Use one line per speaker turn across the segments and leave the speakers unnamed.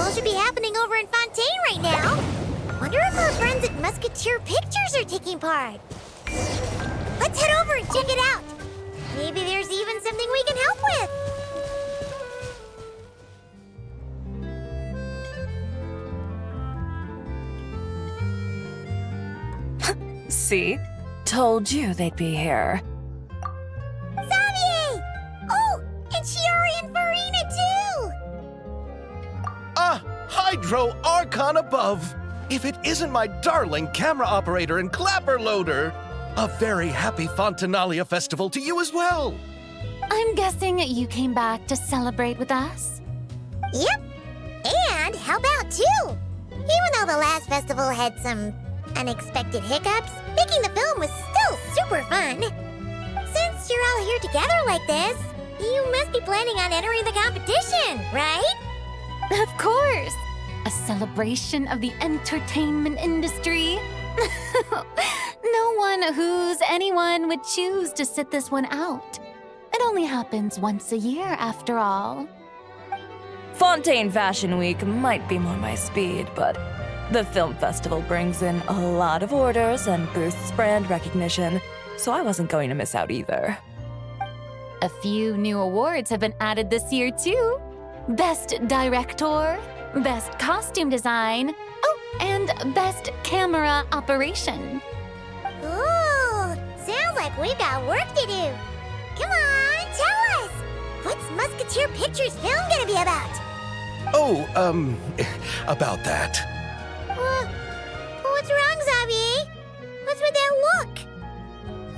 festival should be happening over in Fontaine right now. Wonder if our friends at Musketeer Pictures are taking part. Let's head over and check it out. Maybe there's even something we can help with.
See? Told you they'd be here.
Xavier! Oh, and Shiori and Farina too!
Ah, Hydro Archon above! If it isn't my darling camera operator and clapper loader! A very happy Fontinalia festival to you as well!
I'm guessing you came back to celebrate with us?
Yep, and help out too! Even though the last festival had some unexpected hiccups, making the film was still super fun. Since you're all here together like this, you must be planning on entering the competition, right?
Of course! A celebration of the entertainment industry. No one who's anyone would choose to sit this one out. It only happens once a year, after all.
Fontaine Fashion Week might be more my speed, but the film festival brings in a lot of orders and boosts brand recognition, so I wasn't going to miss out either.
A few new awards have been added this year, too. Best Director, Best Costume Design, oh, and Best Camera Operation.
Ooh, sounds like we've got work to do. Come on, tell us! What's Musketeer Pictures film gonna be about?
Oh, about that.
What's wrong, Xavier? What's with that look?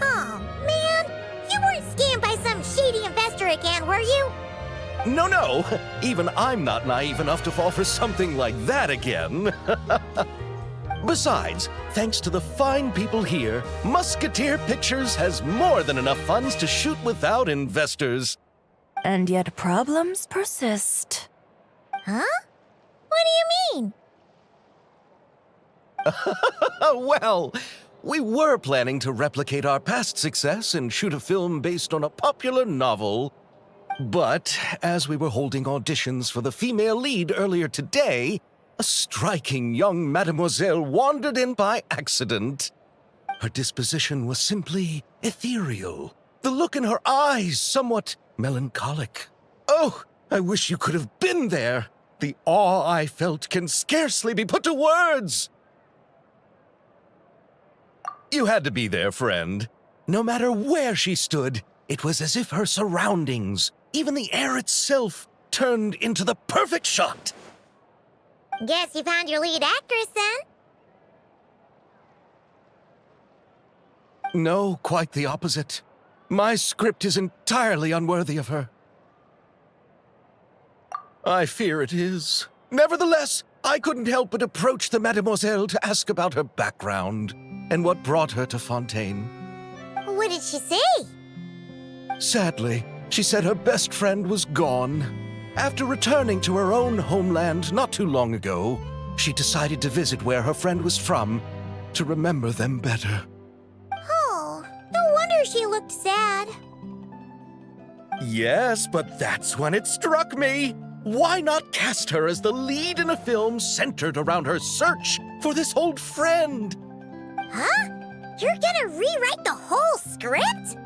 Oh, man, you weren't scammed by some shady investor again, were you?
No, even I'm not naive enough to fall for something like that again. Besides, thanks to the fine people here, Musketeer Pictures has more than enough funds to shoot without investors.
And yet problems persist.
Huh? What do you mean?
Well, we were planning to replicate our past success and shoot a film based on a popular novel. But as we were holding auditions for the female lead earlier today, a striking young mademoiselle wandered in by accident. Her disposition was simply ethereal, the look in her eyes somewhat melancholic. Oh, I wish you could have been there. The awe I felt can scarcely be put to words. You had to be there, friend. No matter where she stood, it was as if her surroundings, even the air itself, turned into the perfect shot.
Guess you found your lead actress, then?
No, quite the opposite. My script is entirely unworthy of her. I fear it is. Nevertheless, I couldn't help but approach the mademoiselle to ask about her background and what brought her to Fontaine.
What did she say?
Sadly, she said her best friend was gone. After returning to her own homeland not too long ago, she decided to visit where her friend was from to remember them better.
Oh, no wonder she looked sad.
Yes, but that's when it struck me. Why not cast her as the lead in a film centered around her search for this old friend?
Huh? You're gonna rewrite the whole script?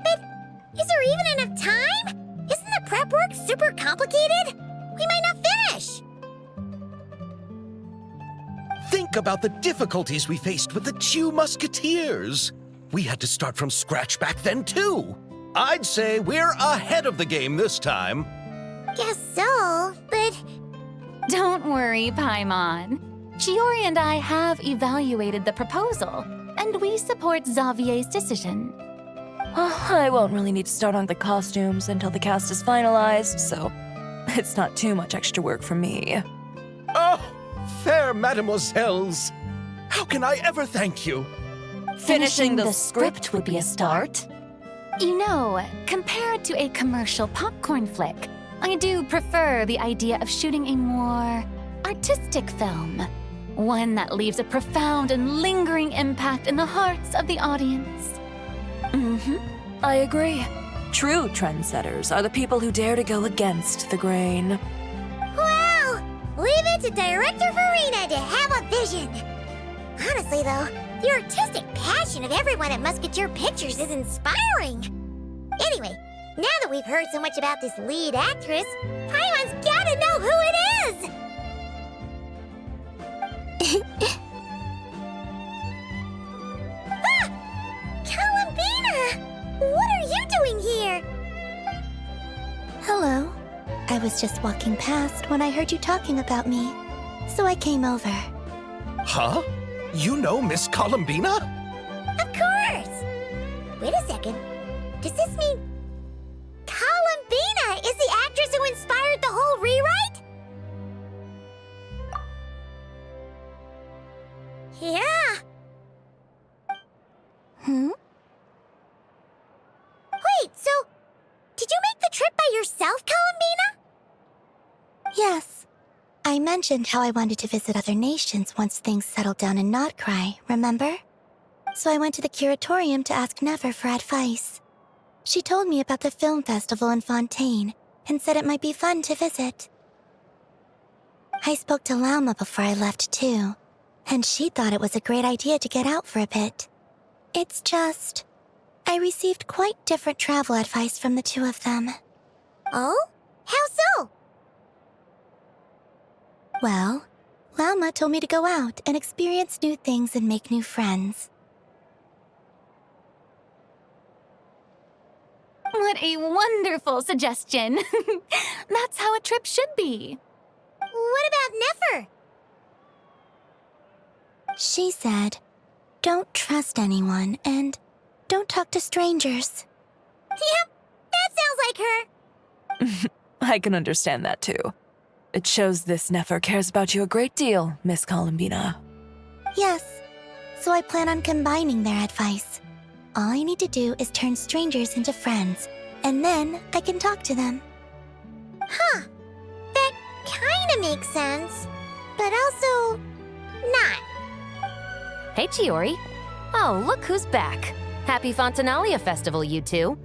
But is there even enough time? Isn't the prep work super complicated? We might not finish.
Think about the difficulties we faced with the two Musketeers. We had to start from scratch back then, too. I'd say we're ahead of the game this time.
Guess so, but...
Don't worry, Paimon. Shiori and I have evaluated the proposal, and we support Xavier's decision.
I won't really need to start on the costumes until the cast is finalized, so it's not too much extra work for me.
Oh, fair mademoiselles. How can I ever thank you?
Finishing the script would be a start. You know, compared to a commercial popcorn flick, I do prefer the idea of shooting a more artistic film. One that leaves a profound and lingering impact in the hearts of the audience.
I agree. True trendsetters are the people who dare to go against the grain.
Well, leave it takes a director Farina to have a vision. Honestly, though, the artistic passion of everyone at Musketeer Pictures is inspiring. Anyway, now that we've heard so much about this lead actress, Paimon's gotta know who it is! Ah! Columbina! What are you doing here?
Hello. I was just walking past when I heard you talking about me, so I came over.
Huh? You know Miss Columbina?
Of course! Wait a second. Does this mean Columbina is the actress who inspired the whole rewrite? Yeah. Wait, so did you make the trip by yourself, Columbina?
Yes. I mentioned how I wanted to visit other nations once things settled down in Notcry, remember? So I went to the curatorium to ask Never for advice. She told me about the film festival in Fontaine and said it might be fun to visit. I spoke to Lauma before I left too, and she thought it was a great idea to get out for a bit. It's just, I received quite different travel advice from the two of them.
Oh? How so?
Well, Lauma told me to go out and experience new things and make new friends.
What a wonderful suggestion. That's how a trip should be.
What about Nefer?
She said, don't trust anyone and don't talk to strangers.
Yep, that sounds like her.
I can understand that too. It shows this Nefer cares about you a great deal, Miss Columbina.
Yes, so I plan on combining their advice. All I need to do is turn strangers into friends, and then I can talk to them.
Huh. That kinda makes sense, but also not.
Hey, Chiori. Oh, look who's back. Happy Fontinalia Festival, you two.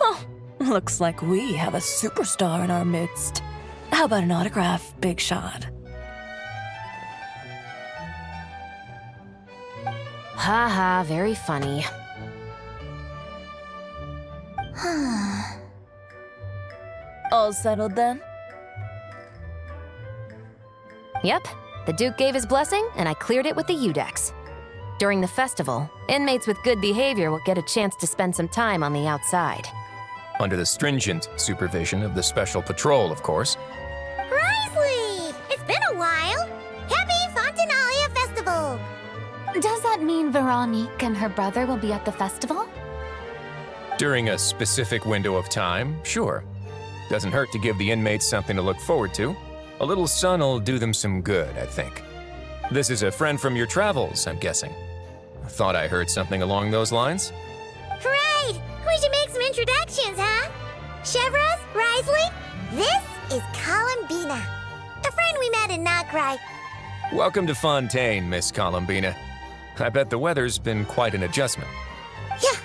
Oh, looks like we have a superstar in our midst. How about an autograph, Big Shot?
Ha, very funny.
All settled then?
Yep, the Duke gave his blessing, and I cleared it with the Udex. During the festival, inmates with good behavior will get a chance to spend some time on the outside.
Under the stringent supervision of the Special Patrol, of course.
Risley! It's been a while! Happy Fontinalia Festival!
Does that mean Veronique and her brother will be at the festival?
During a specific window of time, sure. Doesn't hurt to give the inmates something to look forward to. A little sun'll do them some good, I think. This is a friend from your travels, I'm guessing. Thought I heard something along those lines.
Right! We should make some introductions, huh? Chevros, Risley, this is Columbina, a friend we met in Notcry.
Welcome to Fontaine, Miss Columbina. I bet the weather's been quite an adjustment.
Yeah.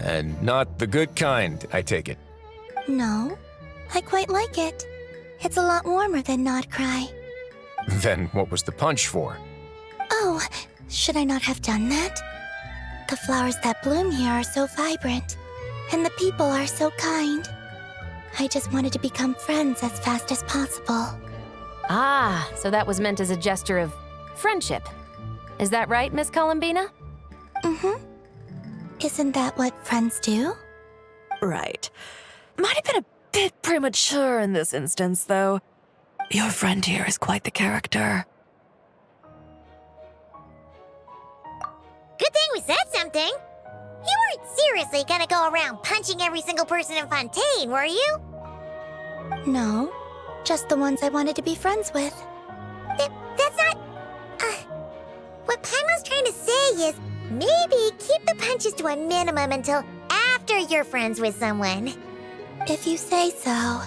And not the good kind, I take it.
No, I quite like it. It's a lot warmer than Notcry.
Then what was the punch for?
Oh, should I not have done that? The flowers that bloom here are so vibrant, and the people are so kind. I just wanted to become friends as fast as possible.
Ah, so that was meant as a gesture of friendship. Is that right, Miss Columbina?
Mm-hmm. Isn't that what friends do?
Right. Might have been a bit premature in this instance, though. Your friend here is quite the character.
Good thing we said something. You weren't seriously gonna go around punching every single person in Fontaine, were you?
No, just the ones I wanted to be friends with.
That's not... what Paimon's trying to say is maybe keep the punches to a minimum until after you're friends with someone.
If you say so.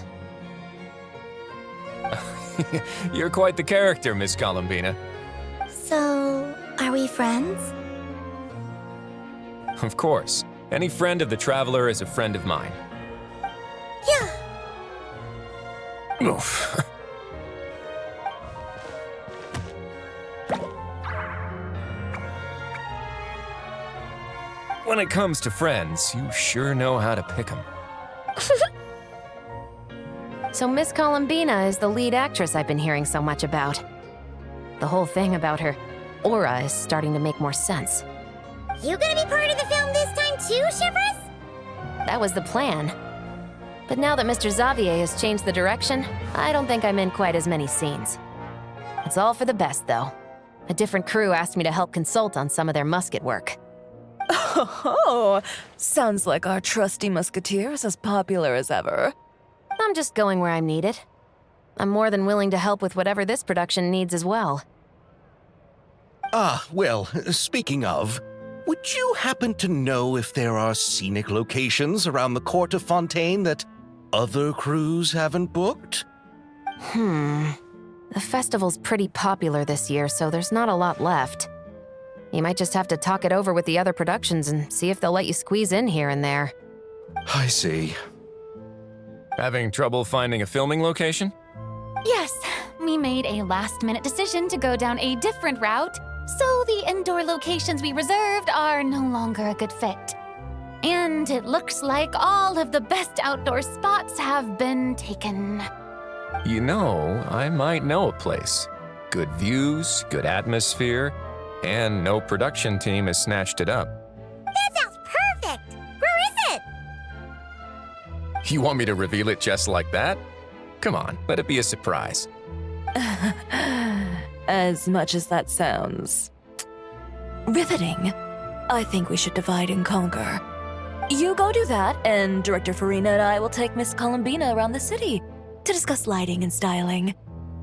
You're quite the character, Miss Columbina.
So, are we friends?
Of course. Any friend of the Traveler is a friend of mine.
Yeah.
Oof. When it comes to friends, you sure know how to pick 'em.
So Miss Columbina is the lead actress I've been hearing so much about. The whole thing about her aura is starting to make more sense.
You gonna be part of the film this time too, Shivers?
That was the plan. But now that Mr. Xavier has changed the direction, I don't think I'm in quite as many scenes. It's all for the best, though. A different crew asked me to help consult on some of their musket work.
Oh, sounds like our trusty musketeer is as popular as ever.
I'm just going where I'm needed. I'm more than willing to help with whatever this production needs as well.
Ah, well, speaking of, would you happen to know if there are scenic locations around the court of Fontaine that other crews haven't booked?
The festival's pretty popular this year, so there's not a lot left. You might just have to talk it over with the other productions and see if they'll let you squeeze in here and there.
I see.
Having trouble finding a filming location?
Yes, we made a last-minute decision to go down a different route, so the indoor locations we reserved are no longer a good fit. And it looks like all of the best outdoor spots have been taken.
You know, I might know a place. Good views, good atmosphere, and no production team has snatched it up.
That sounds perfect! Where is it?
You want me to reveal it just like that? Come on, let it be a surprise.
As much as that sounds riveting, I think we should divide and conquer. You go do that, and Director Farina and I will take Miss Columbina around the city to discuss lighting and styling.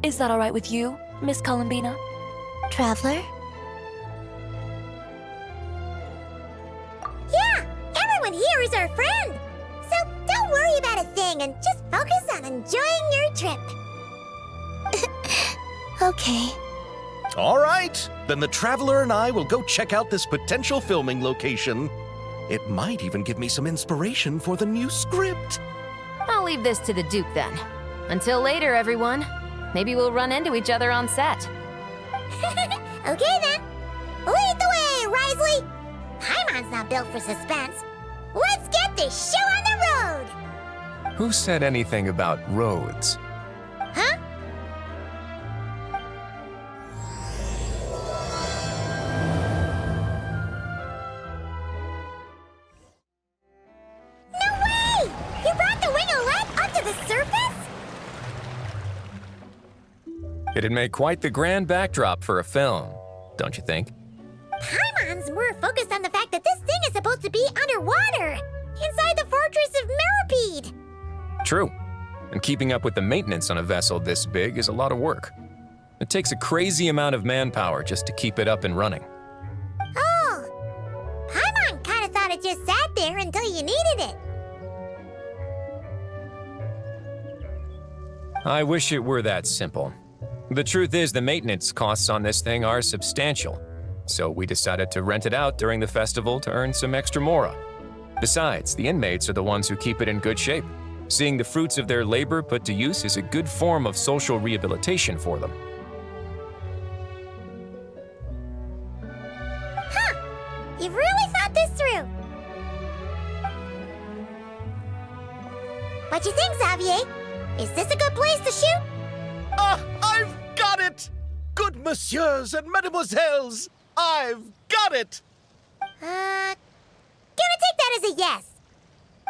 Is that all right with you, Miss Columbina?
Traveler?
Yeah, everyone here is our friend. So don't worry about a thing and just focus on enjoying your trip.
Okay.
All right, then the Traveler and I will go check out this potential filming location. It might even give me some inspiration for the new script.
I'll leave this to the Duke then. Until later, everyone. Maybe we'll run into each other on set.
Okay then. Lead the way, Risley. Paimon's not built for suspense. Let's get this show on the road.
Who said anything about roads?
Huh? No way! You brought the winglet up to the surface?
It'd make quite the grand backdrop for a film, don't you think?
Paimon's more focused on the fact that this thing is supposed to be underwater, inside the fortress of Mirapede.
True. And keeping up with the maintenance on a vessel this big is a lot of work. It takes a crazy amount of manpower just to keep it up and running.
Oh, Paimon kind of thought it just sat there until you needed it.
I wish it were that simple. The truth is the maintenance costs on this thing are substantial, so we decided to rent it out during the festival to earn some extra mora. Besides, the inmates are the ones who keep it in good shape. Seeing the fruits of their labor put to use is a good form of social rehabilitation for them.
Huh, you've really thought this through. What you think, Xavier? Is this a good place to shoot?
Ah, I've got it! Good messieurs and mademoiselles, I've got it!
Gonna take that as a yes.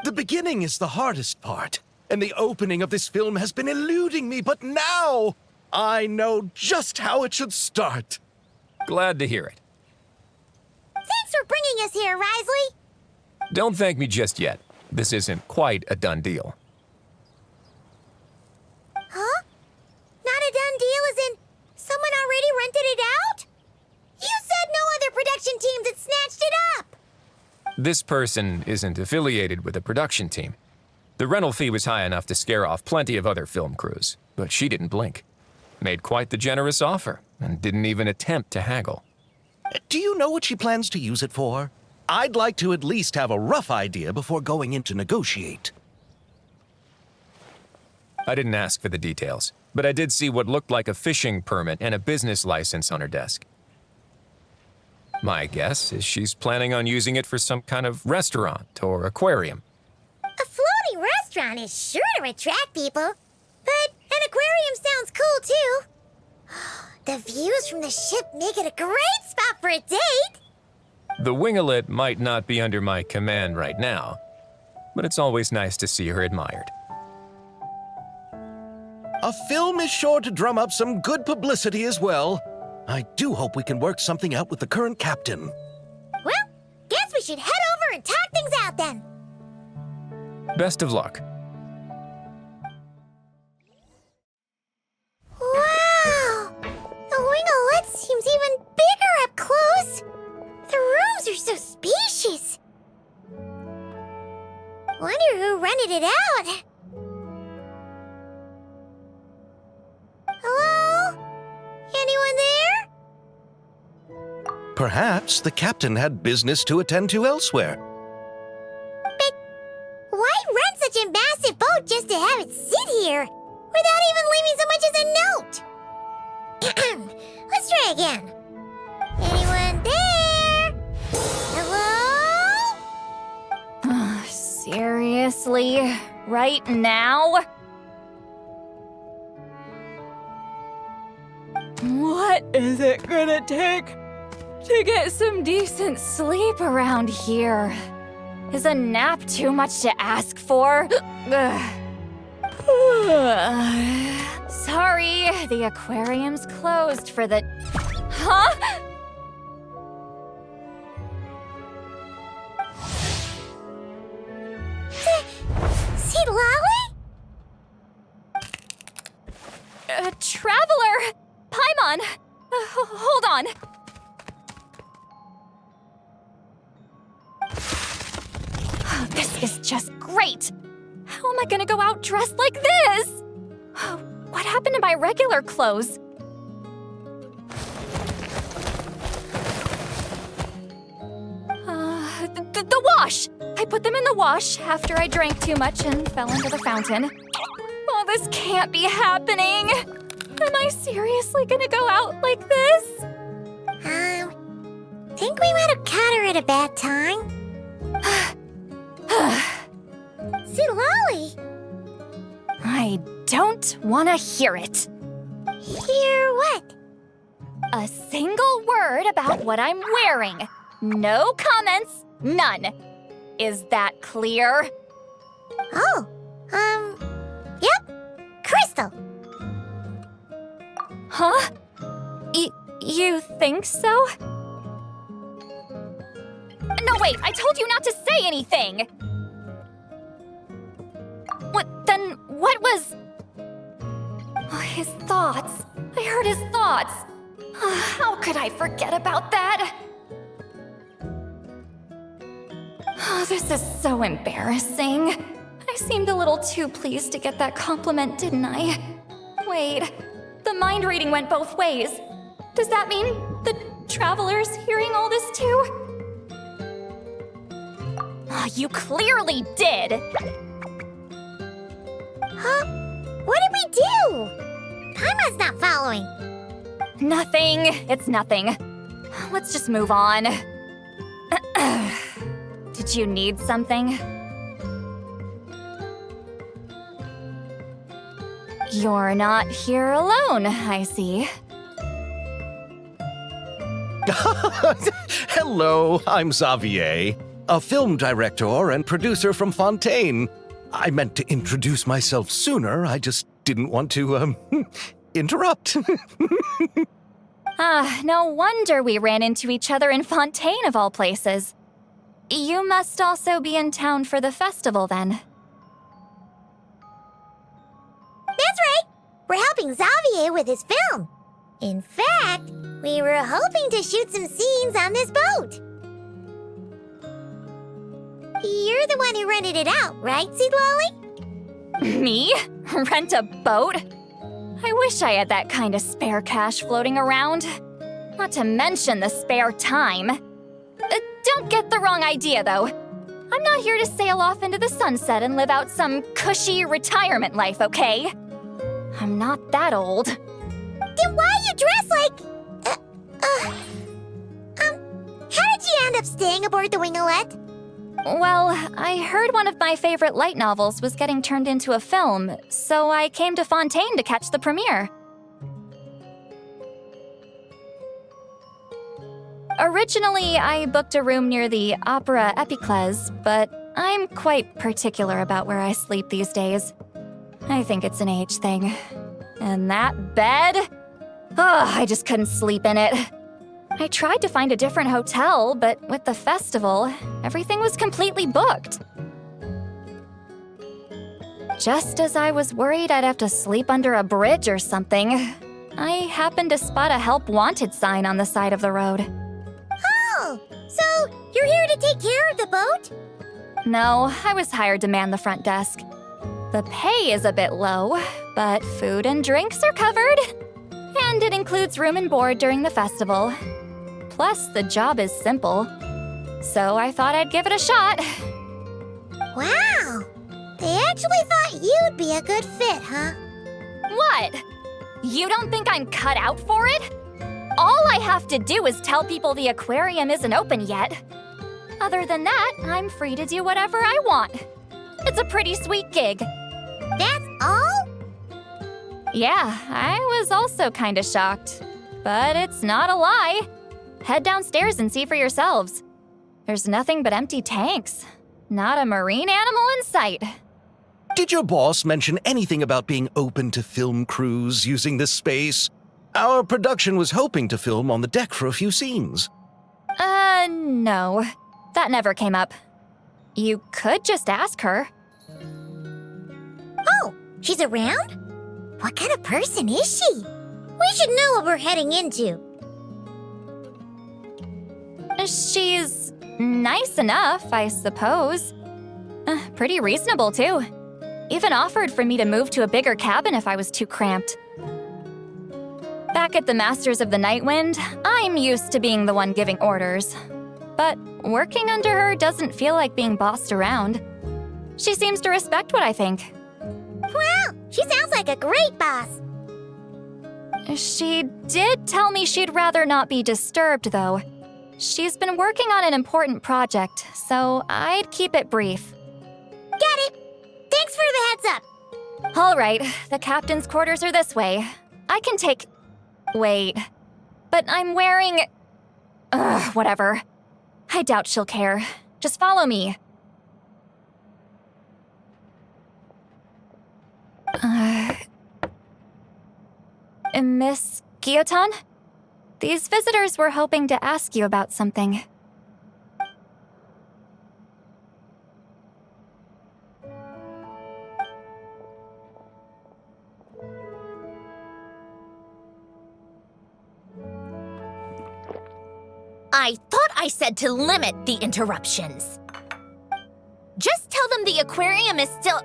The beginning is the hardest part, and the opening of this film has been eluding me, but now I know just how it should start.
Glad to hear it.
Thanks for bringing us here, Risley.
Don't thank me just yet. This isn't quite a done deal.
Huh? Not a done deal as in someone already rented it out? You said no other production teams had snatched it up.
This person isn't affiliated with a production team. The rental fee was high enough to scare off plenty of other film crews, but she didn't blink. Made quite the generous offer, and didn't even attempt to haggle.
Do you know what she plans to use it for? I'd like to at least have a rough idea before going in to negotiate.
I didn't ask for the details, but I did see what looked like a fishing permit and a business license on her desk. My guess is she's planning on using it for some kind of restaurant or aquarium.
A floating restaurant is sure to attract people, but an aquarium sounds cool too. The views from the ship make it a great spot for a date.
The winglet might not be under my command right now, but it's always nice to see her admired.
A film is sure to drum up some good publicity as well. I do hope we can work something out with the current captain.
Well, guess we should head over and talk things out then.
Best of luck.
Wow! The winglet seems even bigger up close. The rooms are so spacious. Wonder who rented it out. Hello? Anyone there?
Perhaps the captain had business to attend to elsewhere.
But why rent such a massive boat just to have it sit here without even leaving so much as a note? Let's try again. Anyone there? Hello?
Seriously? Right now? What is it gonna take to get some decent sleep around here? Is a nap too much to ask for? Sorry, the aquarium's closed for the... Huh?
See Lolly?
Traveler! Paimon! Hold on. This is just great! How am I gonna go out dressed like this? What happened to my regular clothes? The wash! I put them in the wash after I drank too much and fell into the fountain. Oh, this can't be happening! Am I seriously gonna go out like this?
Think we might have caught her at a bad time. See Lolly?
I don't want to hear it.
Hear what?
A single word about what I'm wearing. No comments, none. Is that clear?
Oh, yep. Crystal.
Huh? You think so? No, wait, I told you not to say anything! What was... Oh, his thoughts. I heard his thoughts. How could I forget about that? Oh, this is so embarrassing. I seemed a little too pleased to get that compliment, didn't I? Wait, the mind reading went both ways. Does that mean the traveler's hearing all this too? Oh, you clearly did!
Huh? What did we do? Paimon's not following.
Nothing. It's nothing. Let's just move on. Did you need something? You're not here alone, I see.
Hello, I'm Xavier, a film director and producer from Fontaine. I meant to introduce myself sooner, I just didn't want to, interrupt.
No wonder we ran into each other in Fontaine of all places. You must also be in town for the festival then.
That's right. We're helping Xavier with his film. In fact, we were hoping to shoot some scenes on this boat. You're the one who rented it out, right, Seed Lolly?
Me? Rent a boat? I wish I had that kind of spare cash floating around. Not to mention the spare time. Don't get the wrong idea, though. I'm not here to sail off into the sunset and live out some cushy retirement life, okay? I'm not that old.
Then why you dress like... how did you end up staying aboard the Winglet?
Well, I heard one of my favorite light novels was getting turned into a film, so I came to Fontaine to catch the premiere. Originally, I booked a room near the Opera Epiclese, but I'm quite particular about where I sleep these days. I think it's an age thing. And that bed? Oh, I just couldn't sleep in it. I tried to find a different hotel, but with the festival, everything was completely booked. Just as I was worried I'd have to sleep under a bridge or something, I happened to spot a help wanted sign on the side of the road.
Oh, so you're here to take care of the boat?
No, I was hired to man the front desk. The pay is a bit low, but food and drinks are covered. And it includes room and board during the festival. Plus, the job is simple. So I thought I'd give it a shot.
Wow! They actually thought you'd be a good fit, huh?
What? You don't think I'm cut out for it? All I have to do is tell people the aquarium isn't open yet. Other than that, I'm free to do whatever I want. It's a pretty sweet gig.
That's all?
Yeah, I was also kinda shocked. But it's not a lie. Head downstairs and see for yourselves. There's nothing but empty tanks. Not a marine animal in sight.
Did your boss mention anything about being open to film crews using this space? Our production was hoping to film on the deck for a few scenes.
No. That never came up. You could just ask her.
Oh, she's around? What kind of person is she? We should know what we're heading into.
She's nice enough, I suppose. Pretty reasonable, too. Even offered for me to move to a bigger cabin if I was too cramped. Back at the Masters of the Nightwind, I'm used to being the one giving orders. But working under her doesn't feel like being bossed around. She seems to respect what I think.
Wow, she sounds like a great boss.
She did tell me she'd rather not be disturbed, though. She's been working on an important project, so I'd keep it brief.
Got it. Thanks for the heads up.
All right, the captain's quarters are this way. I can take... Wait. But I'm wearing... whatever. I doubt she'll care. Just follow me. Miss Guillotin? These visitors were hoping to ask you about something.
I thought I said to limit the interruptions. Just tell them the aquarium is still...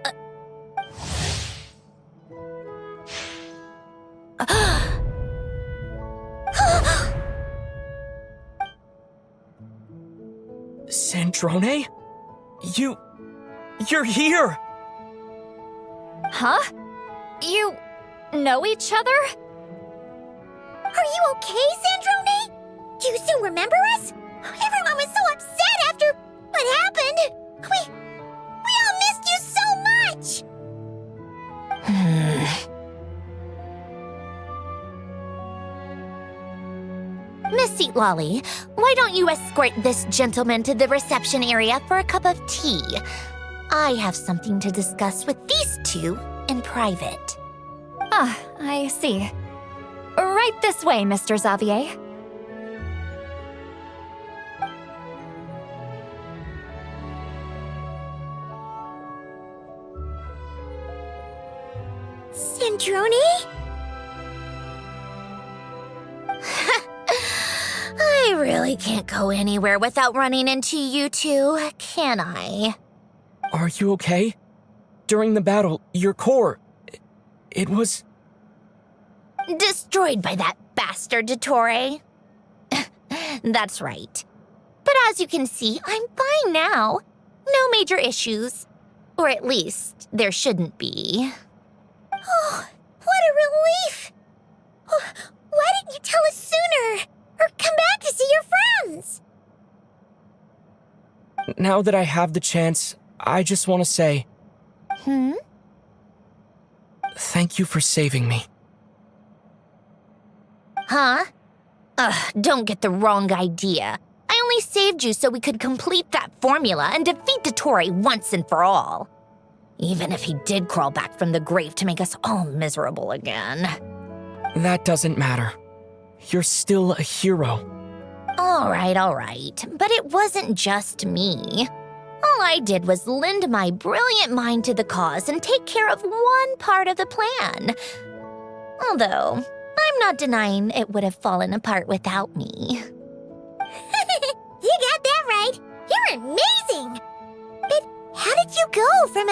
Sandrone? You're here!
Huh? You know each other?
Are you okay, Sandrone? Do you still remember us? Everyone was so upset after what happened. We all missed you so much.
Miss Seat Lolly, why don't you escort this gentleman to the reception area for a cup of tea? I have something to discuss with these two in private.
Ah, I see. Right this way, Mr. Xavier.
Sandrone?
I really can't go anywhere without running into you two, can I?
Are you okay? During the battle, your core... It was...
Destroyed by that bastard Dottore. That's right. But as you can see, I'm fine now. No major issues. Or at least, there shouldn't be.
Oh, what a relief! Oh, why didn't you tell us sooner? Or come back to see your friends?
Now that I have the chance, I just want to say... Thank you for saving me.
Huh? Don't get the wrong idea. I only saved you so we could complete that formula and defeat Dottore once and for all. Even if he did crawl back from the grave to make us all miserable again.
That doesn't matter. You're still a hero.
All right. But it wasn't just me. All I did was lend my brilliant mind to the cause and take care of one part of the plan. Although, I'm not denying it would have fallen apart without me.
You got that right. You're amazing. But how did you go from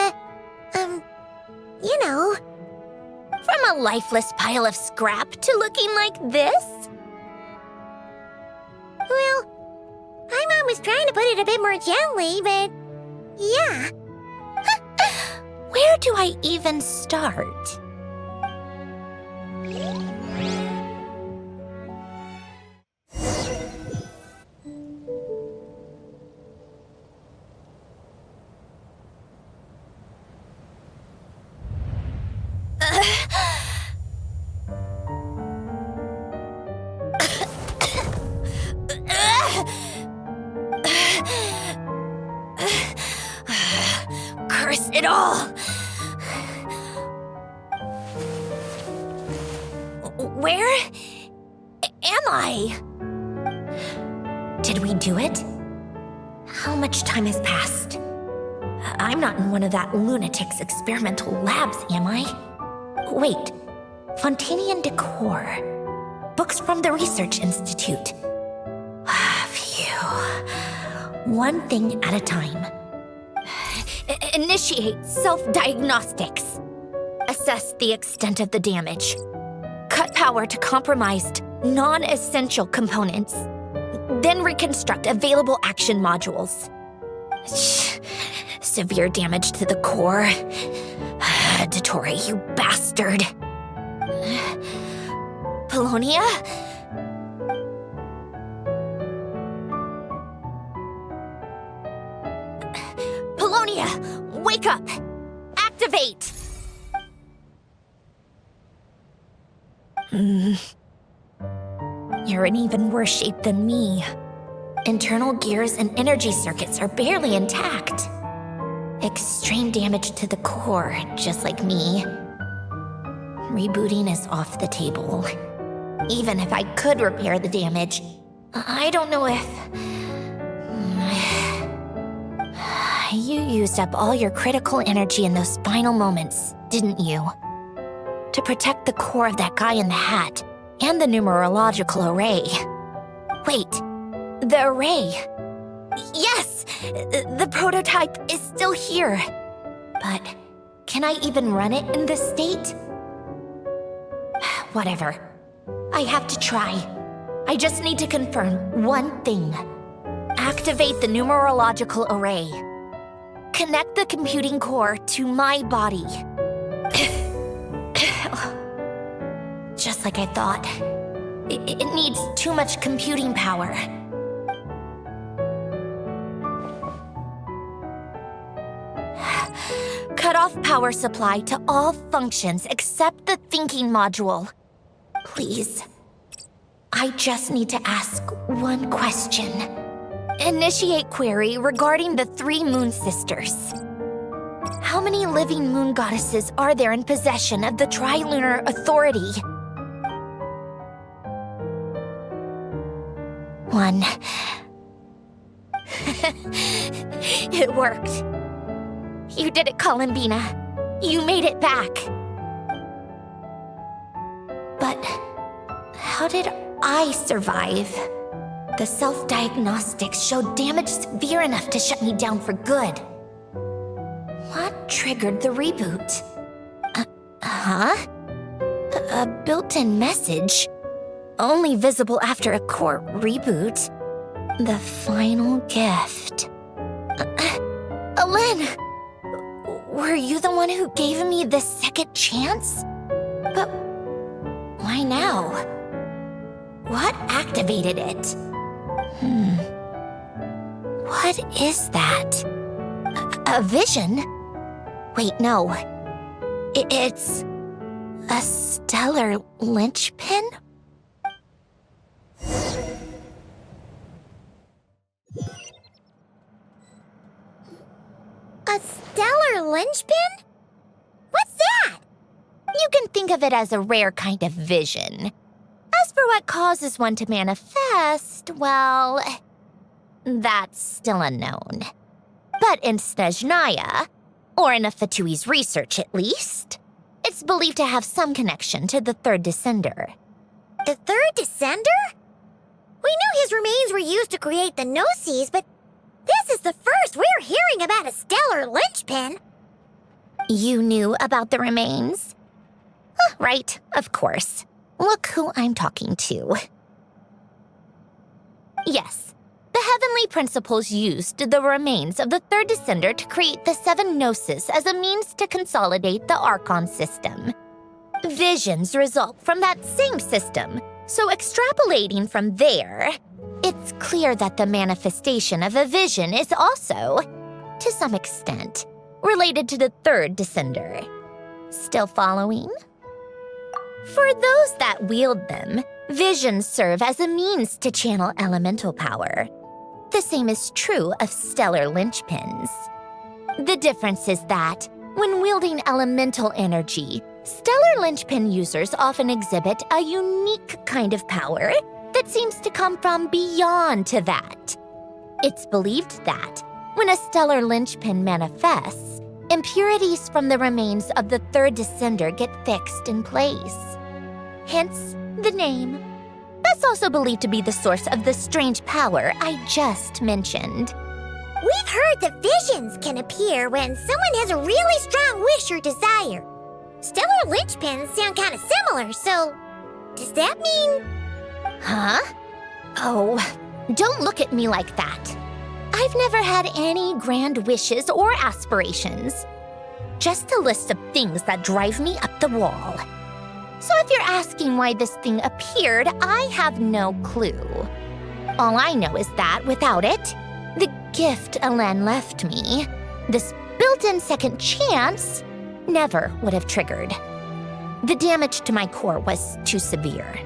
From a lifeless pile of scrap to looking like this?
Well, I'm always trying to put it a bit more gently, but yeah.
Where do I even start? Curse it all! Where am I? Did we do it? How much time has passed? I'm not in one of that lunatic's experimental labs, am I? Wait, Fontanian decor. Books from the Research Institute. Phew. One thing at a time. Initiate self-diagnostics. Assess the extent of the damage. Cut power to compromised, non-essential components. Then reconstruct available action modules. Severe damage to the core. Dottore, you bastard. Polonia? Polonia, wake up! Activate! You're in even worse shape than me. Internal gears and energy circuits are barely intact. Extreme damage to the core, just like me. Rebooting is off the table. Even if I could repair the damage, I don't know if... You used up all your critical energy in those final moments, didn't you? To protect the core of that guy in the hat, and the numerological array. Wait, the array. Yes! The prototype is still here. But can I even run it in this state? Whatever. I have to try. I just need to confirm one thing. Activate the numerological array. Connect the computing core to my body. Just like I thought. It needs too much computing power. Cut off power supply to all functions except the thinking module. Please. I just need to ask one question. Initiate query regarding the 3 moon sisters. How many living moon goddesses are there in possession of the Trilunar Authority? 1. It worked. You did it, Columbina. You made it back. But how did I survive? The self-diagnostics showed damage severe enough to shut me down for good. What triggered the reboot? A built-in message? Only visible after a core reboot? The final gift. Alen! Were you the one who gave me the second chance? But why now? What activated it? What is that? A vision? Wait, no. It's a stellar linchpin?
A stellar linchpin? What's that?
You can think of it as a rare kind of vision. As for what causes one to manifest, well, that's still unknown. But in Snezhnaya, or in Afatui's research at least, it's believed to have some connection to the third descender.
The third descender? We knew his remains were used to create the Gnosis, but this is the first we're hearing about a stellar linchpin.
You knew about the remains? Right, of course. Look who I'm talking to. Yes, the heavenly principles used the remains of the third descender to create the 7 Gnosis as a means to consolidate the Archon system. Visions result from that same system, so extrapolating from there, it's clear that the manifestation of a vision is also, to some extent, related to the third descender. Still following? For those that wield them, visions serve as a means to channel elemental power. The same is true of stellar linchpins. The difference is that, when wielding elemental energy, stellar linchpin users often exhibit a unique kind of power that seems to come from beyond to that. It's believed that, when a stellar linchpin manifests, impurities from the remains of the third descender get fixed in place. Hence, the name. That's also believed to be the source of the strange power I just mentioned.
We've heard that visions can appear when someone has a really strong wish or desire. Stellar linchpins sound kind of similar, so does that mean...
Huh? Oh, don't look at me like that. I've never had any grand wishes or aspirations. Just a list of things that drive me up the wall. So if you're asking why this thing appeared, I have no clue. All I know is that without it, the gift Alen left me, this built-in second chance, never would have triggered. The damage to my core was too severe.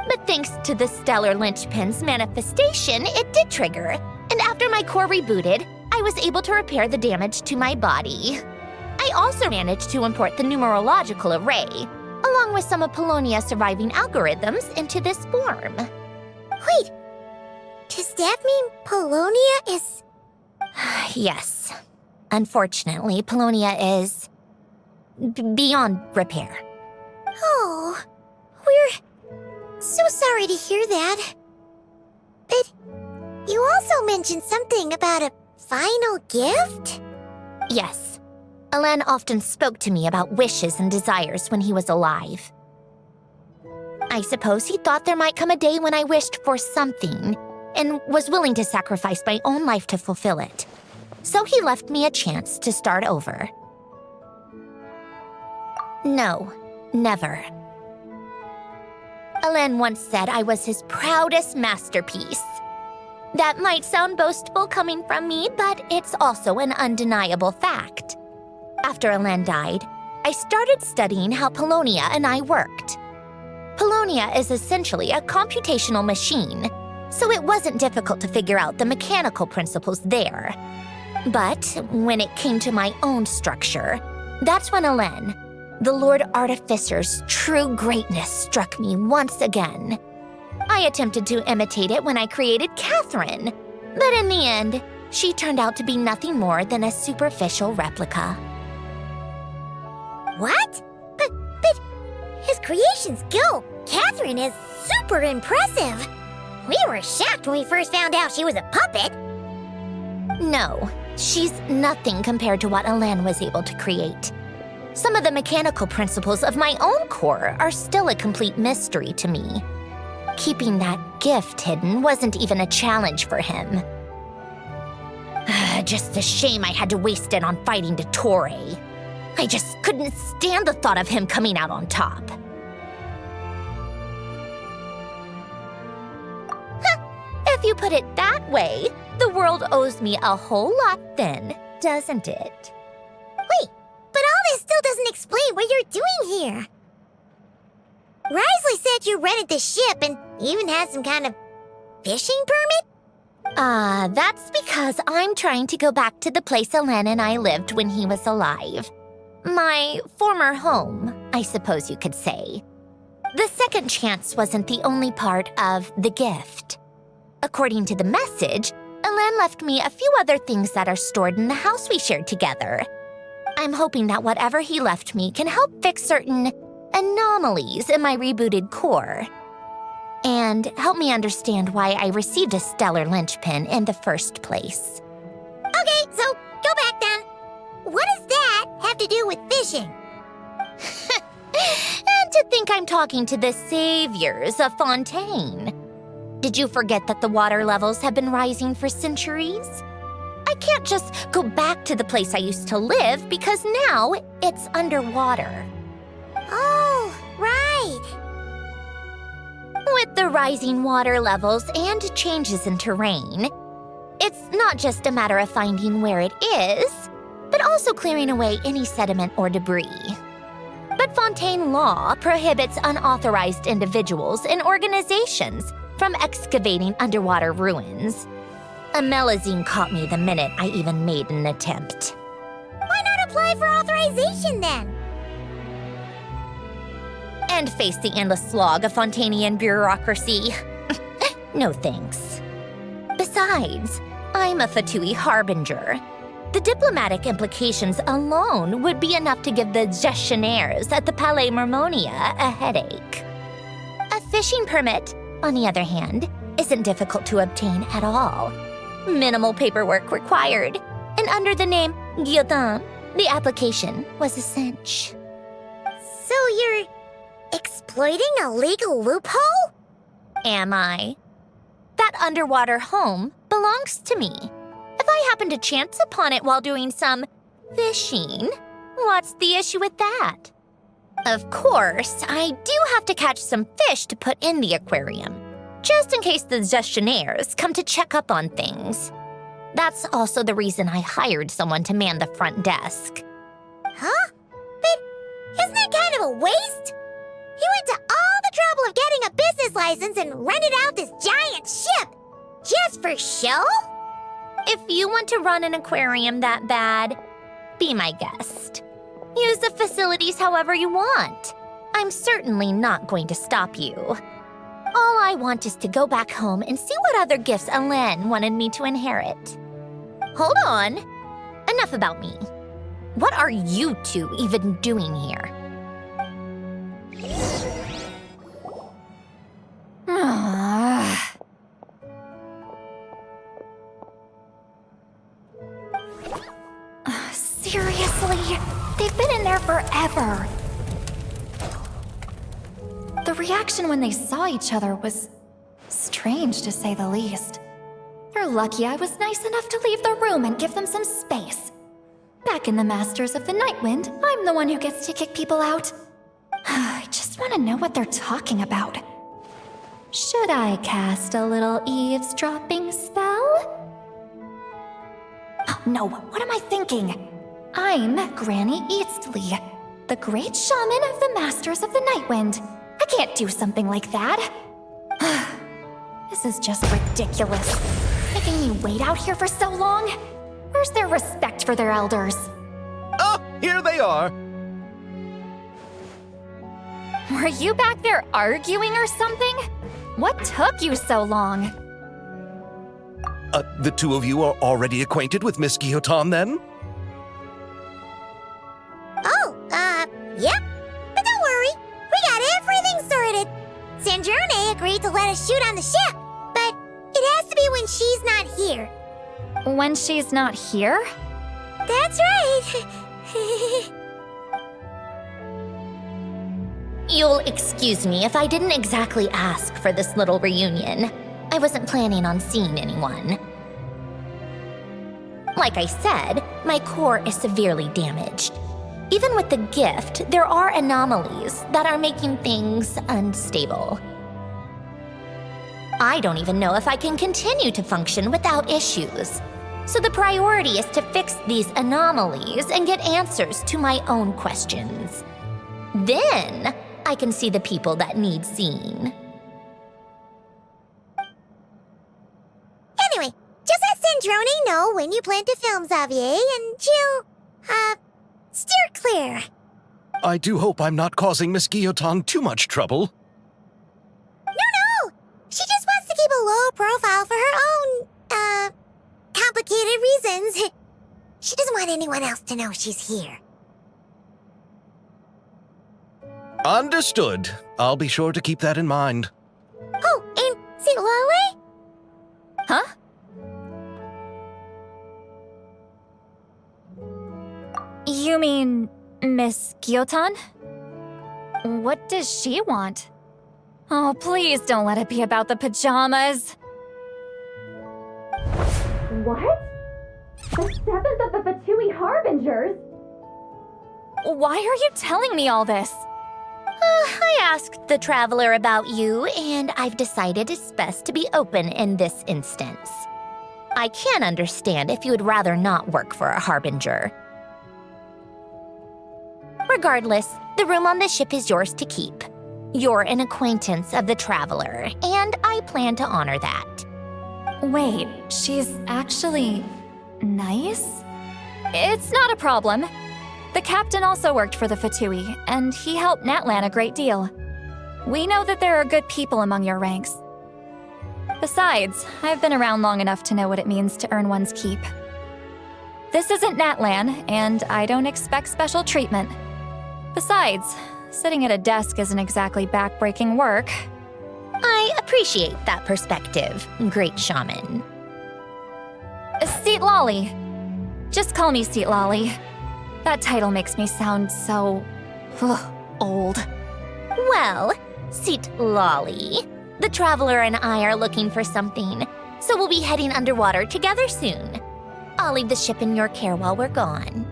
But thanks to the stellar linchpin's manifestation, it did trigger. And after my core rebooted, I was able to repair the damage to my body. I also managed to import the numerological array, along with some of Polonia's surviving algorithms, into this form.
Wait, does that mean Polonia is...
Yes. Unfortunately, Polonia is... beyond repair.
Oh, we're so sorry to hear that. But you also mentioned something about a final gift?
Yes. Alen often spoke to me about wishes and desires when he was alive. I suppose he thought there might come a day when I wished for something and was willing to sacrifice my own life to fulfill it. So he left me a chance to start over. No, never. Alen once said I was his proudest masterpiece. That might sound boastful coming from me, but it's also an undeniable fact. After Alen died, I started studying how Polonia and I worked. Polonia is essentially a computational machine, so it wasn't difficult to figure out the mechanical principles there. But when it came to my own structure, that's when Alen, the Lord Artificer's true greatness, struck me once again. I attempted to imitate it when I created Catherine, but in the end, she turned out to be nothing more than a superficial replica.
What? But his creation skill, Catherine, is super impressive. We were shocked when we first found out she was a puppet.
No, she's nothing compared to what Alen was able to create. Some of the mechanical principles of my own core are still a complete mystery to me. keeping that gift hidden wasn't even a challenge for him. Just a shame I had to waste it on fighting Dottore. I just couldn't stand the thought of him coming out on top. If you put it that way, the world owes me a whole lot then, doesn't it?
Wait, but all this still doesn't explain what you're doing here. Risley said you rented the ship and even had some kind of fishing permit?
That's because I'm trying to go back to the place Alen and I lived when he was alive. My former home, I suppose you could say. The second chance wasn't the only part of the gift. According to the message, Alen left me a few other things that are stored in the house we shared together. I'm hoping that whatever he left me can help fix certain anomalies in my rebooted core. And help me understand why I received a stellar linchpin in the first place.
Okay, so go back then. What does that have to do with fishing?
And to think I'm talking to the saviors of Fontaine. Did you forget that the water levels have been rising for centuries? I can't just go back to the place I used to live because now it's underwater.
Oh, right.
With the rising water levels and changes in terrain, it's not just a matter of finding where it is, but also clearing away any sediment or debris. But Fontaine law prohibits unauthorized individuals and organizations from excavating underwater ruins. A Melazine caught me the minute I even made an attempt.
Why not apply for authorization then?
And face the endless slog of Fontainian bureaucracy. No thanks. Besides, I'm a Fatui harbinger. The diplomatic implications alone would be enough to give the gestionnaires at the Palais Mermonia a headache. A fishing permit, on the other hand, isn't difficult to obtain at all. Minimal paperwork required, and under the name Guillotin, the application was a cinch.
So you're exploiting a legal loophole?
Am I? That underwater home belongs to me. If I happen to chance upon it while doing some fishing, what's the issue with that? Of course, I do have to catch some fish to put in the aquarium, just in case the gestionnaires come to check up on things. That's also the reason I hired someone to man the front desk.
Huh? But isn't that kind of a waste? You went to all the trouble of getting a business license and rented out this giant ship, just for show?
If you want to run an aquarium that bad, be my guest. Use the facilities however you want. I'm certainly not going to stop you. All I want is to go back home and see what other gifts Alen wanted me to inherit. Hold on. Enough about me. What are you two even doing here?
Seriously? They've been in there forever. The reaction when they saw each other was strange, to say the least. They're lucky I was nice enough to leave the room and give them some space. Back in the Masters of the Nightwind, I'm the one who gets to kick people out. I just want to know what they're talking about. Should I cast a little eavesdropping spell? Oh, no, what am I thinking? I'm Granny Eastley, the great shaman of the Masters of the Nightwind. I can't do something like that. This is just ridiculous. Making me wait out here for so long? Where's their respect for their elders?
Oh, here they are.
Were you back there arguing or something? What took you so long?
The two of you are already acquainted with Miss Guillotin, then?
Oh, yep. But don't worry, we got everything sorted. Sanjurne agreed to let us shoot on the ship, but it has to be when she's not here.
When she's not here?
That's right.
you'll excuse me if I didn't exactly ask for this little reunion. I wasn't planning on seeing anyone. Like I said, my core is severely damaged. Even with the gift, there are anomalies that are making things unstable. I don't even know if I can continue to function without issues. So the priority is to fix these anomalies and get answers to my own questions. Then I can see the people that need seeing.
Anyway, just let Sandrone know when you plan to film Xavier, and she'll, steer clear.
I do hope I'm not causing Miss Guillotin too much trouble.
No! She just wants to keep a low profile for her own, complicated reasons. She doesn't want anyone else to know she's here.
Understood. I'll be sure to keep that in mind.
Oh, and see Lale?
Huh? You mean Miss Guillotin? What does she want? Oh, please don't let it be about the pajamas.
What? The 7th of the VIII Harbingers?
Why are you telling me all this?
I asked the Traveler about you, and I've decided it's best to be open in this instance. I can understand if you would rather not work for a Harbinger. Regardless, the room on the ship is yours to keep. You're an acquaintance of the Traveler, and I plan to honor that.
Wait, she's actually nice? It's not a problem. The captain also worked for the VIII, and he helped Natlan a great deal. We know that there are good people among your ranks. Besides, I've been around long enough to know what it means to earn one's keep. This isn't Natlan, and I don't expect special treatment. Besides, sitting at a desk isn't exactly back-breaking work.
I appreciate that perspective, great shaman.
Seat Lolly. Just call me Seat Lolly. That title makes me sound so... old.
Well, Seat Lolly, the Traveler and I are looking for something, so we'll be heading underwater together soon. I'll leave the ship in your care while we're gone.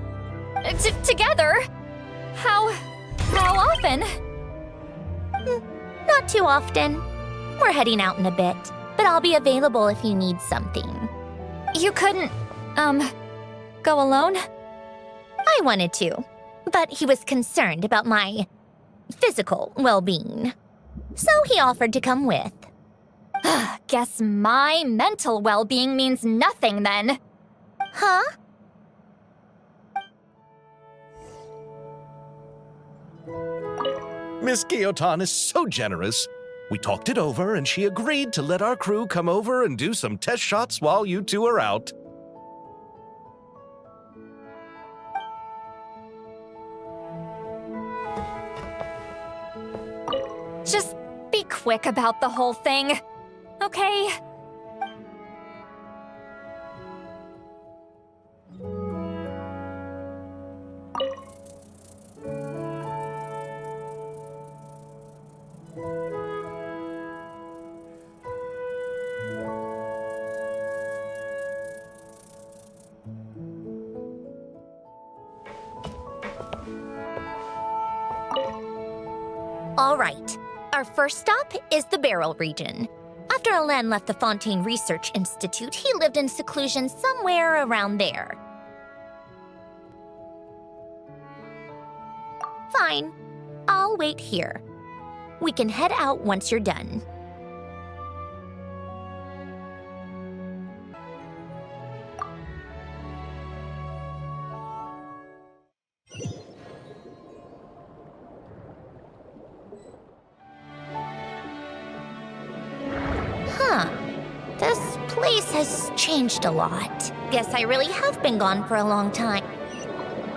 Together? How often?
Not too often. We're heading out in a bit, but I'll be available if you need something.
You couldn't, go alone?
I wanted to, but he was concerned about my physical well-being. So he offered to come with.
Guess my mental well-being means nothing then.
Huh?
Miss Guillotin is so generous. We talked it over, and she agreed to let our crew come over and do some test shots while you two are out.
Just be quick about the whole thing, okay?
All right. Our first stop is the Beryl region. After Alain left the Fontaine Research Institute, he lived in seclusion somewhere around there. Fine. I'll wait here. We can head out once you're done. This place has changed a lot. Guess I really have been gone for a long time.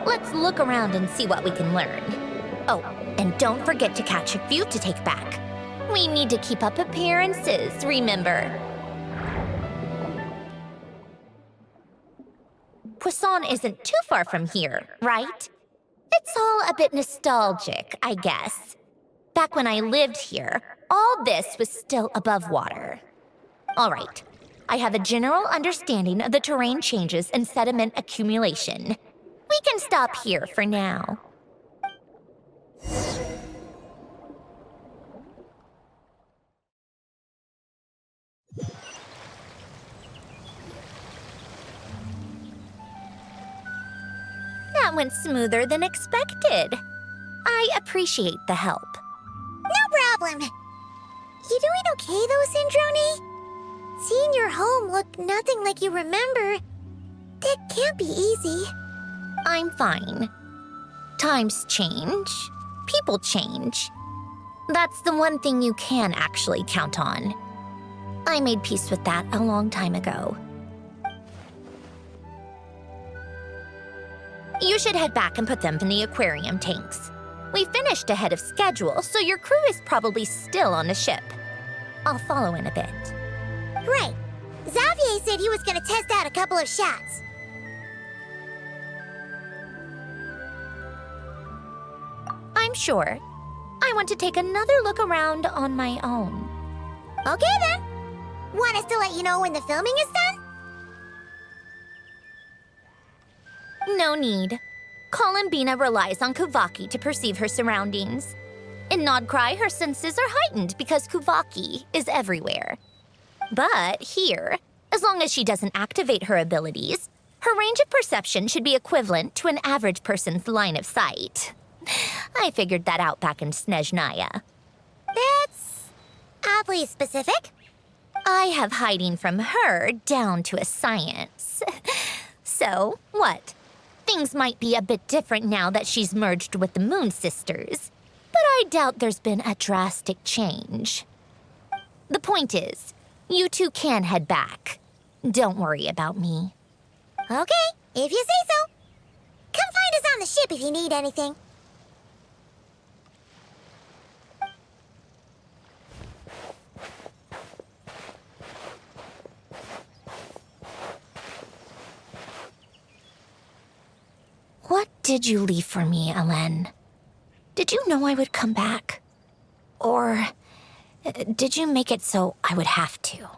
Let's look around and see what we can learn. Oh, and don't forget to catch a few to take back. We need to keep up appearances, remember? Poisson isn't too far from here, right? It's all a bit nostalgic, I guess. Back when I lived here, all this was still above water. All right, I have a general understanding of the terrain changes and sediment accumulation. We can stop here for now. That went smoother than expected. I appreciate the help.
No problem. You doing okay though, Syndrome? Seeing your home look nothing like you remember, that can't be easy.
I'm fine. Times change. People change. That's the one thing you can actually count on. I made peace with that a long time ago. You should head back and put them in the aquarium tanks. We finished ahead of schedule, so your crew is probably still on the ship. I'll follow in a bit.
Right. Xavier said he was gonna test out a couple of shots.
I'm sure. I want to take another look around on my own.
Okay then. Want us to let you know when the filming is done?
No need. Columbina relies on Kuvaki to perceive her surroundings. In Nodcry, her senses are heightened because Kuvaki is everywhere. But here, as long as she doesn't activate her abilities, her range of perception should be equivalent to an average person's line of sight. I figured that out back in Snezhnaya.
That's oddly specific.
I have hiding from her down to a science. So, what? Things might be a bit different now that she's merged with the Moon Sisters, but I doubt there's been a drastic change. The point is, you two can head back. Don't worry about me.
Okay, if you say so. Come find us on the ship if you need anything.
What did you leave for me, Alen? Did you know I would come back? Or did you make it so I would have to?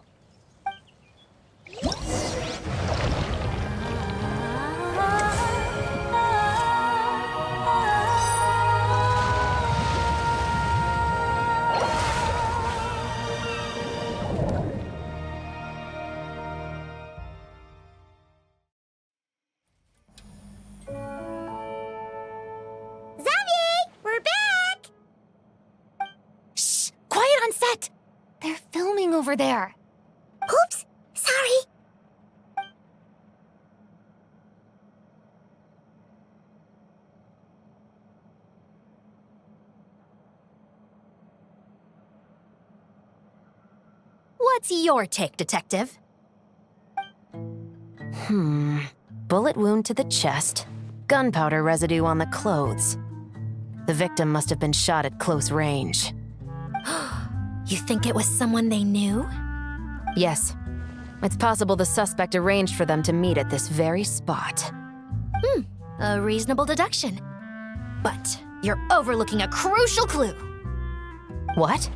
They're filming over there.
Oops, sorry.
What's your take, Detective? Bullet wound to the chest. Gunpowder residue on the clothes. The victim must have been shot at close range.
You think it was someone they knew?
Yes. It's possible the suspect arranged for them to meet at this very spot.
A reasonable deduction. But you're overlooking a crucial clue.
What?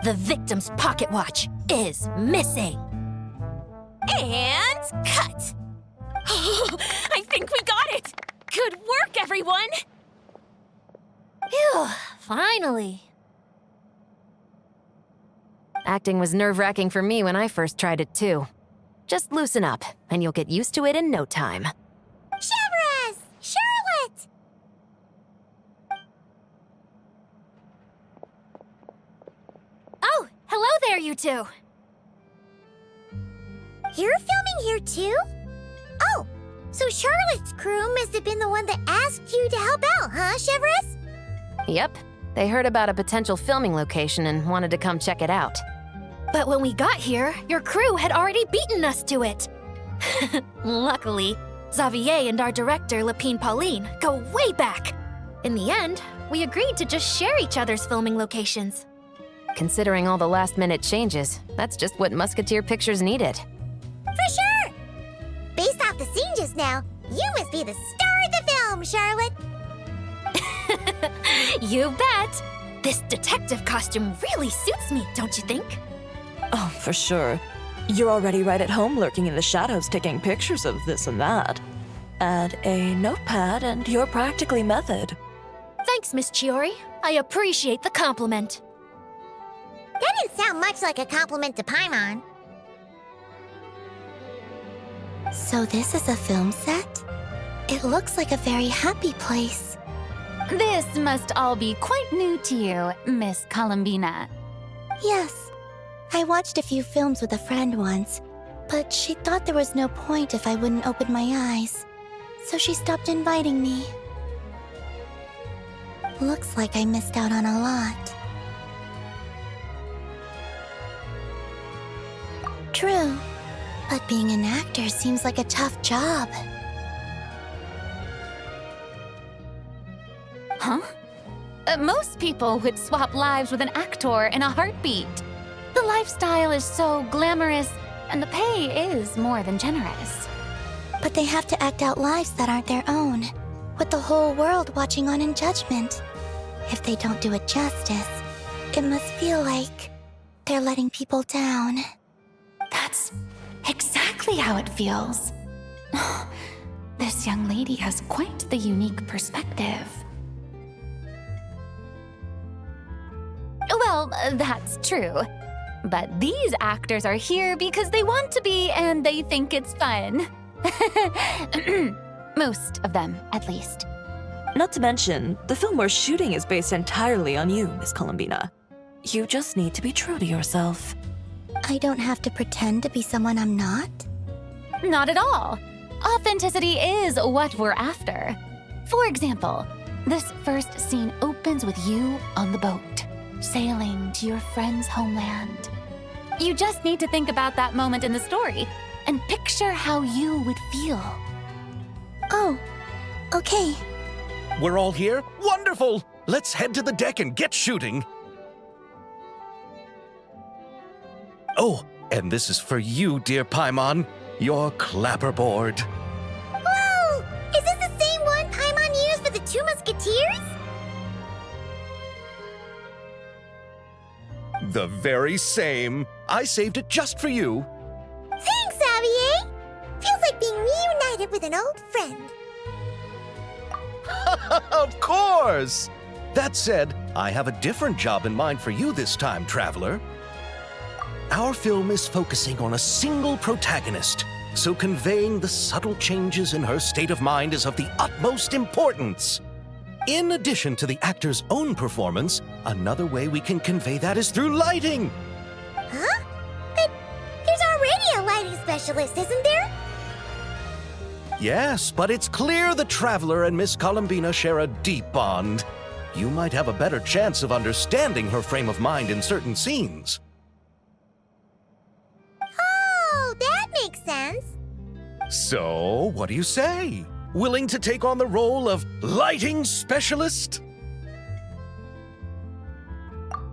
The victim's pocket watch is missing. And cut!
I think we got it! Good work, everyone!
Phew, finally.
Acting was nerve-wracking for me when I first tried it too. Just loosen up, and you'll get used to it in no time.
Chevres! Charlotte!
Oh, hello there, you two!
You're filming here too? Oh, so Charlotte's crew must have been the one that asked you to help out, huh, Chevres?
Yep. They heard about a potential filming location and wanted to come check it out.
But when we got here, your crew had already beaten us to it. Luckily, Xavier and our director, Lapine Pauline, go way back. In the end, we agreed to just share each other's filming locations.
Considering all the last-minute changes, that's just what Musketeer Pictures needed.
For sure! Based off the scene just now, you must be the star of the film, Charlotte!
You bet! This detective costume really suits me, don't you think?
Oh, for sure. You're already right at home lurking in the shadows taking pictures of this and that. Add a notepad and you're practically method.
Thanks, Miss Chiori. I appreciate the compliment.
That didn't sound much like a compliment to Paimon.
So this is a film set? It looks like a very happy place.
This must all be quite new to you, Miss Columbina.
Yes. I watched a few films with a friend once, but she thought there was no point if I wouldn't open my eyes. So she stopped inviting me. Looks like I missed out on a lot. True, but being an actor seems like a tough job.
Huh? Most people would swap lives with an actor in a heartbeat. The lifestyle is so glamorous, and the pay is more than generous.
But they have to act out lives that aren't their own, with the whole world watching on in judgment. If they don't do it justice, it must feel like they're letting people down.
That's exactly how it feels. This young lady has quite the unique perspective. Well, that's true. But these actors are here because they want to be and they think it's fun. Most of them, at least.
Not to mention, the film we're shooting is based entirely on you, Miss Columbina. You just need to be true to yourself.
I don't have to pretend to be someone I'm not?
Not at all. Authenticity is what we're after. For example, this first scene opens with you on the boat, sailing to your friend's homeland. You just need to think about that moment in the story and picture how you would feel.
Oh, okay.
We're all here? Wonderful! Let's head to the deck and get shooting. Oh, and this is for you, dear Paimon, your clapperboard.
Whoa! Is this the same one Paimon used for the Two Musketeers?
The very same. I saved it just for you.
Thanks, Xavier! Feels like being reunited with an old friend.
Of course! That said, I have a different job in mind for you this time, traveler. Our film is focusing on a single protagonist, so conveying the subtle changes in her state of mind is of the utmost importance. In addition to the actor's own performance, another way we can convey that is through lighting.
Huh? But there's already a lighting specialist, isn't there?
Yes, but it's clear the traveler and Miss Columbina share a deep bond. You might have a better chance of understanding her frame of mind in certain scenes.
Oh, that makes sense.
So, what do you say? Willing to take on the role of lighting specialist?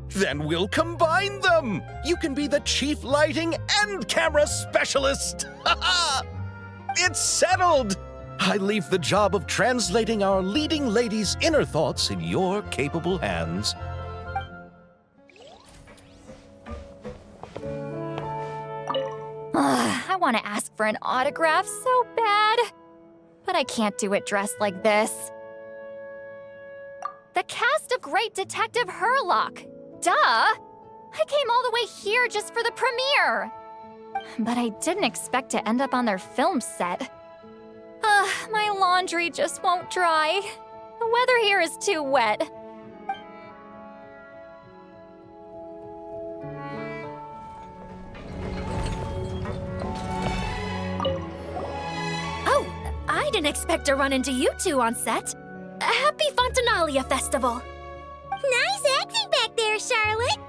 Then we'll combine them! You can be the chief lighting and camera specialist! It's settled! I leave the job of translating our leading lady's inner thoughts in your capable hands.
I want to ask for an autograph so bad, but I can't do it dressed like this. The cast of Great Detective Herlock. Duh! I came all the way here just for the premiere. But I didn't expect to end up on their film set. My laundry just won't dry. The weather here is too wet.
Oh, I didn't expect to run into you two on set. Happy Fontinalia Festival.
Nice acting back there, Charlotte.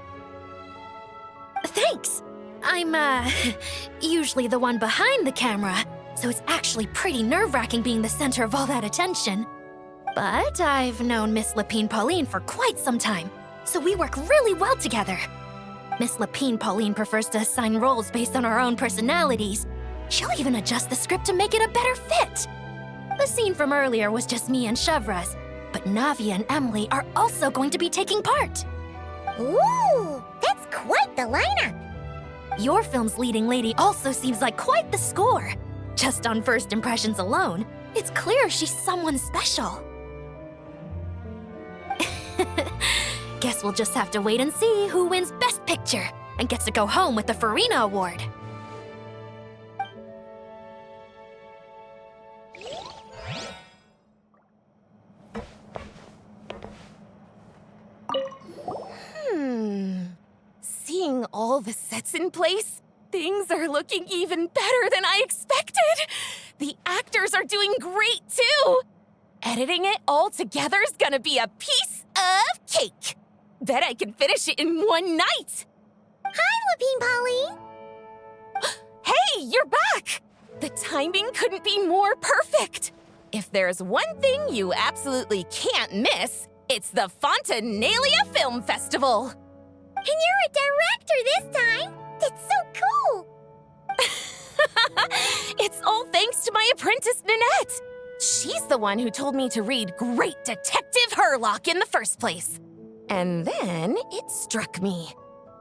Thanks. I'm, usually the one behind the camera, so it's actually pretty nerve-wracking being the center of all that attention. But I've known Miss Lapine Pauline for quite some time, so we work really well together. Miss Lapine Pauline prefers to assign roles based on our own personalities. She'll even adjust the script to make it a better fit. The scene from earlier was just me and Chevras, But Navi and Emily are also going to be taking part.
Ooh, that's quite the lineup.
Your film's leading lady also seems like quite the score. Just on first impressions alone, it's clear she's someone special. Guess we'll just have to wait and see who wins Best Picture and gets to go home with the Farina Award.
Seeing all the sets in place, things are looking even better than I expected. The actors are doing great too. Editing it all together's gonna be a piece of cake. Bet I can finish it in one night.
Hi, Lapine Pauline.
Hey, you're back! The timing couldn't be more perfect. If there's one thing you absolutely can't miss, it's the Fontinalia Film Festival.
And you're a director this time. That's so cool.
It's all thanks to my apprentice, Nanette. She's the one who told me to read Great Detective Herlock in the first place. And then it struck me.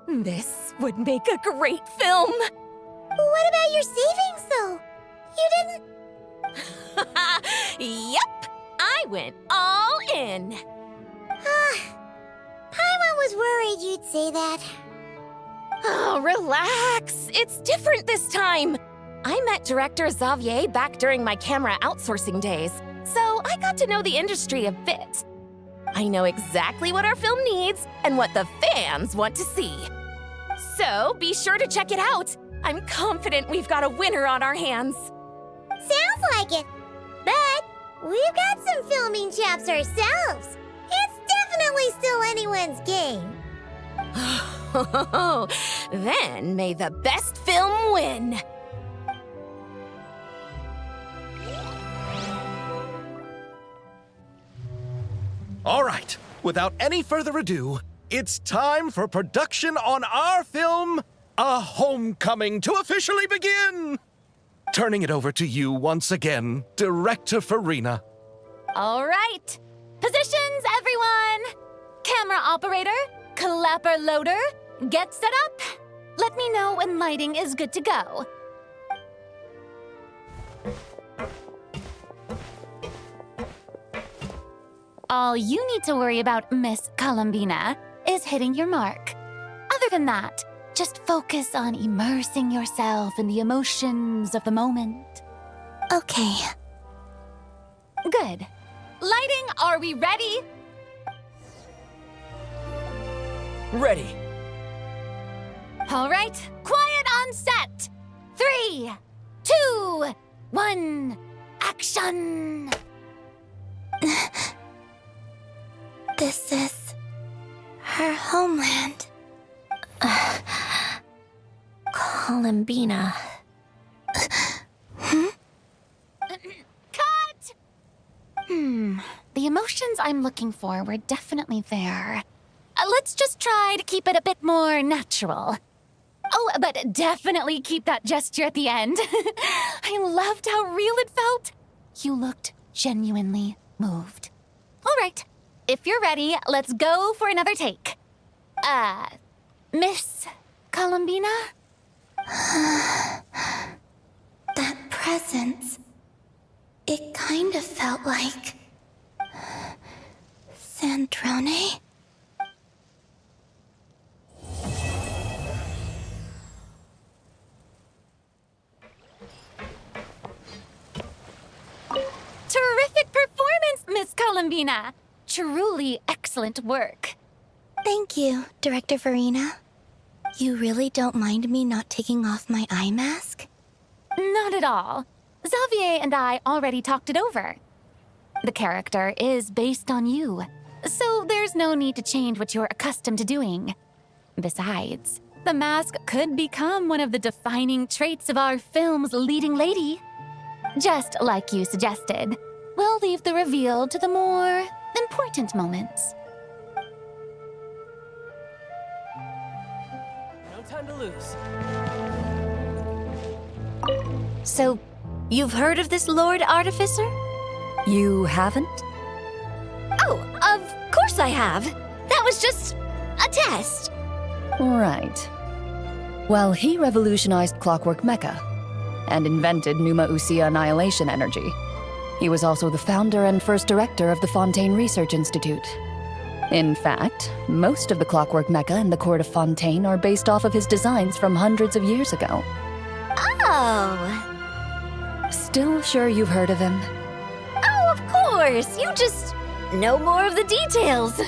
This would make a great film.
What about your savings, though? You didn't...
Yep, I went all in.
Paimon was worried you'd say that.
Oh, relax. It's different this time. I met director Xavier back during my camera outsourcing days, so I got to know the industry a bit. I know exactly what our film needs and what the fans want to see. So be sure to check it out. I'm confident we've got a winner on our hands.
Sounds like it. But we've got some filming chops ourselves. It's definitely still anyone's game.
Then may the best film win.
All right, without any further ado, it's time for production on our film, A Homecoming, to officially begin. Turning it over to you once again, Director Farina.
All right. Positions, everyone. Camera operator, clapper loader, get set up. Let me know when lighting is good to go. All you need to worry about, Miss Columbina, is hitting your mark. Other than that, just focus on immersing yourself in the emotions of the moment.
Okay.
Good. Lighting, are we ready?
Ready.
All right, quiet on set. 3, 2, 1, action!
This is her homeland.
Columbina.
Cut! The emotions I'm looking for were definitely there. Let's just try to keep it a bit more natural. Oh, but definitely keep that gesture at the end. I loved how real it felt. You looked genuinely moved. All right, if you're ready, let's go for another take. Miss Columbina?
That presence. It kind of felt like... Sandrone?
Terrific performance, Miss Columbina. Truly excellent work.
Thank you, Director Farina. You really don't mind me not taking off my eye mask?
Not at all. Xavier and I already talked it over. The character is based on you, so there's no need to change what you're accustomed to doing. Besides, the mask could become one of the defining traits of our film's leading lady. Just like you suggested, we'll leave the reveal to the more important moments.
No time to lose.
So, you've heard of this Lord Artificer?
You haven't?
I have. That was just a test.
Right. Well, he revolutionized clockwork mecha and invented Numa Usia annihilation energy. He was also the founder and first director of the Fontaine Research Institute. In fact, most of the clockwork mecha in the court of Fontaine are based off of his designs from hundreds of years ago.
Oh.
Still sure you've heard of him?
Oh, of course. You just know more of the details.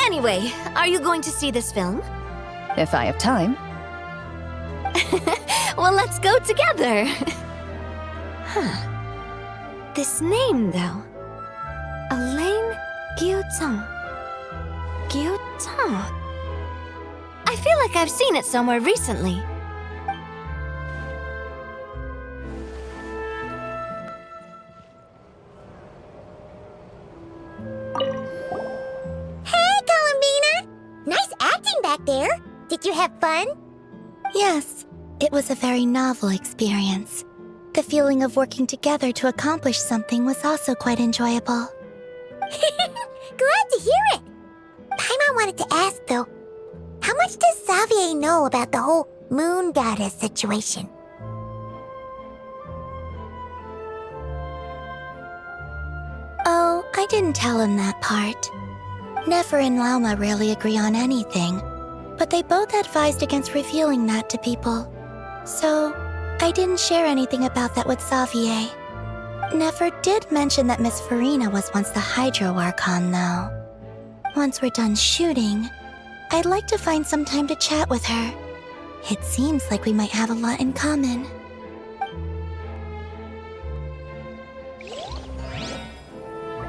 Anyway, are you going to see this film?
If I have time.
Well, let's go together. Huh. This name, though. Elaine Guillotin. Guillotin. I feel like I've seen it somewhere recently.
Hey, Columbina! Nice acting back there. Did you have fun?
Yes, it was a very novel experience. The feeling of working together to accomplish something was also quite enjoyable.
Glad to hear it. Paimon wanted to ask, though, how much does Xavier know about the whole moon goddess situation?
Oh, I didn't tell him that part. Nefer and Lauma rarely agree on anything, but they both advised against revealing that to people. So, I didn't share anything about that with Xavier. Nefer did mention that Miss Farina was once the Hydro Archon, though. Once we're done shooting, I'd like to find some time to chat with her. It seems like we might have a lot in common.